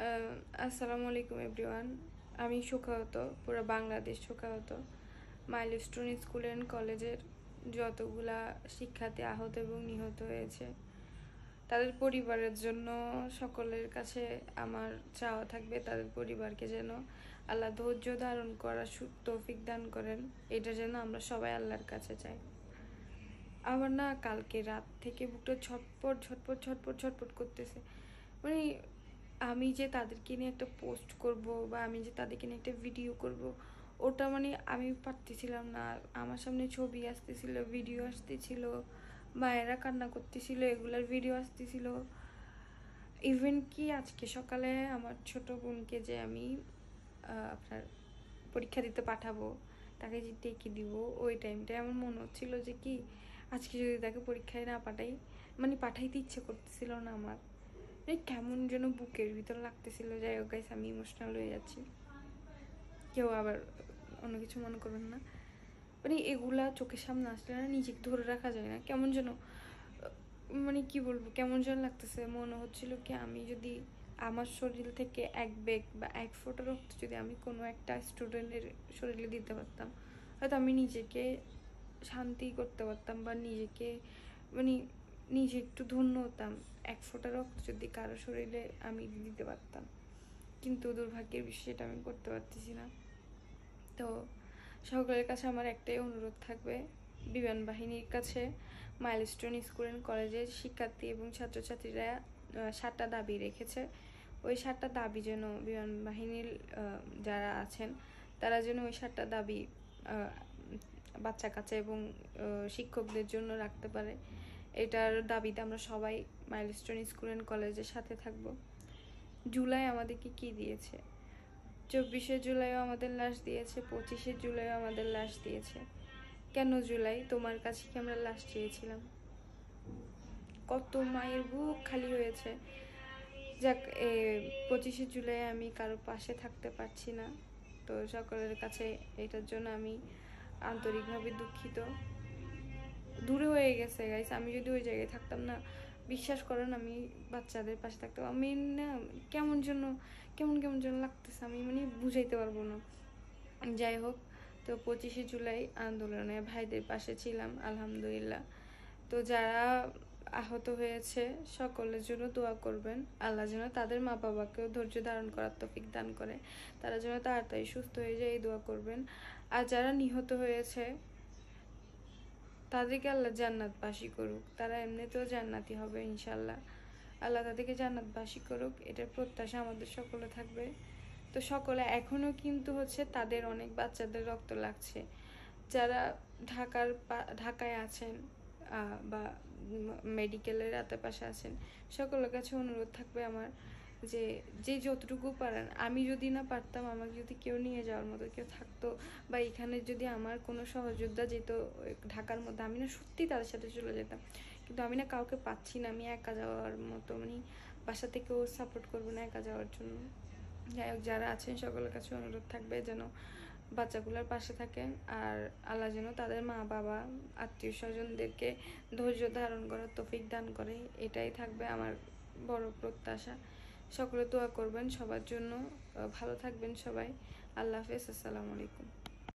আসসালামু আলাইকুম এভরিওয়ান। আমি শোকাহত, পুরো বাংলাদেশ শোকাহত। মাইলস্টোন স্কুল অ্যান্ড কলেজের যতগুলা শিক্ষার্থী আহত এবং নিহত হয়েছে, তাদের পরিবারের জন্য সকলের কাছে আমার চাওয়া থাকবে তাদের পরিবারকে যেন আল্লাহ ধৈর্য ধারণ করার তৌফিক দান করেন। এটা যেন আমরা সবাই আল্লাহর কাছে চাই। আমার না কালকে রাত থেকে বুকটা ছটপট ছটপট ছটপট ছটপট করতেছে। মানে আমি যে তাদেরকে নিয়ে একটা পোস্ট করব বা আমি যে তাদেরকে নিয়ে একটা ভিডিও করব, ওটা মানে আমি পারতেছিলাম না। আমার সামনে ছবি আসতেছিল, ভিডিও আসতেছিল, মায়েরা কান্না করতেছিল, এগুলার ভিডিও আসতেছিল। ইভেন কি আজকে সকালে আমার ছোট বোনকে যে আমি আপনার পরীক্ষা দিতে পাঠাবো, তাকে যে ডেকে দিব, ওই টাইমটায় আমার মনে হচ্ছিল যে কি আজকে যদি তাকে পরীক্ষায় না পাঠাই, মানে পাঠাইতে ইচ্ছে করতেছিল না আমার। কেমন যেন বুকের ভিতর লাগতেছিল। যাই হোক গাইস, আমি ইমোশনাল হয়ে যাচ্ছি, কেউ আবার অন্য কিছু মনে করবেন না। মানে এগুলা চোখের সামনে আসলে না নিজেকে ধরে রাখা যায় না, কেমন যেন মানে কি বলবো, কেমন যেন লাগতেছে। মনে হচ্ছিল কি আমি যদি আমার শরীর থেকে এক ব্যাগ বা এক ফোঁটা রক্ত যদি আমি কোনো একটা স্টুডেন্টের শরীরে দিতে পারতাম, হয়তো আমি নিজেকে শান্তি করতে পারতাম বা নিজেকে মানে নিজে একটু ধন্য হতাম। এক ফোঁটা রক্ত যদি কারো শরীরে আমি দিতে পারতাম, কিন্তু দুর্ভাগ্যের বিষয় এটা আমি করতে পারতেছি না। তো সকলের কাছে আমার একটাই অনুরোধ থাকবে, বিমান বাহিনীর কাছে মাইলস্টোন স্কুল অ্যান্ড কলেজের শিক্ষার্থী এবং ছাত্রছাত্রীরা 7টা দাবি রেখেছে। ওই 7টা দাবি যেন বিমান বাহিনীর যারা আছেন তারা যেন ওই 7টা দাবি বাচ্চা কাচ্চা এবং শিক্ষকদের জন্য রাখতে পারে। এটার দাবিতে আমরা সবাই মাইলস্টোন স্কুল অ্যান্ড কলেজের সাথে থাকব। জুলাই আমাদেরকে কি দিয়েছে? 24শে জুলাইও আমাদের লাশ দিয়েছে, 25শে জুলাইও আমাদের লাশ দিয়েছে। কেন জুলাই? তোমার কাছে কি আমরা লাশ চেয়েছিলাম? কত মায়ের বুক খালি হয়েছে। যাক, 25শে জুলাই আমি কারো পাশে থাকতে পারছি না, তো সকলের কাছে এটার জন্য আমি আন্তরিকভাবে দুঃখিত। দূরে হয়ে গেছে গাইস, আমি যদি ওই জায়গায় থাকতাম না, বিশ্বাস করেন আমি বাচ্চাদের পাশে থাকতাম। আমি না কেমন কেমন যেন লাগতেছে, আমি মানে বুঝাইতে পারবো না। যাই হোক, তো 25শে জুলাই আন্দোলনে ভাইদের পাশে ছিলাম আলহামদুলিল্লাহ। তো যারা আহত হয়েছে সকলের জন্য দোয়া করবেন, আল্লাহ যেন তাদের মা বাবাকেও ধৈর্য ধারণ করার তৌফিক দান করে, তারা যেন তাড়াতাড়ি সুস্থ হয়ে যায় এই দোয়া করবেন। আর যারা নিহত হয়েছে তাদেরকে আল্লাহ জান্নাতবাসী করুক, তারা এমনিতেও জান্নাতি হবে ইনশাল্লাহ। আল্লাহ তাদেরকে জান্নাতবাসী করুক, এটার প্রত্যাশা আমাদের সকলে থাকবে। তো সকলে এখনও কিন্তু তাদের অনেক বাচ্চাদের রক্ত লাগছে, যারা ঢাকায় আছেন বা মেডিকেলের আশেপাশে আছেন, সকলের কাছে অনুরোধ থাকবে আমার যে যে যতটুকু পারেন, আমি যদি না পারতাম, আমাকে যদি কেউ নিয়ে যাওয়ার মতো কেউ থাকতো বা এখানে যদি আমার কোনো সহযোদ্ধা যেত ঢাকার মধ্যে, আমি না সত্যি তাদের সাথে চলে যেতাম। কিন্তু আমি না কাউকে পাচ্ছি না, আমি একা যাওয়ার মতো, মানে বাসা থেকেও সাপোর্ট করবো না একা যাওয়ার জন্য। যাই হোক, যারা আছেন সকলের কাছে অনুরোধ থাকবে যেন বাচ্চাগুলোর পাশে থাকেন, আর আল্লাহ যেন তাদের মা বাবা আত্মীয় স্বজনদেরকে ধৈর্য ধারণ করার তৌফিক দান করে, এটাই থাকবে আমার বড় প্রত্যাশা। সকলে দোয়া করবেন সবার জন্য। ভালো থাকবেন সবাই। আল্লাহ হাফেজ। আসসালামু আলাইকুম।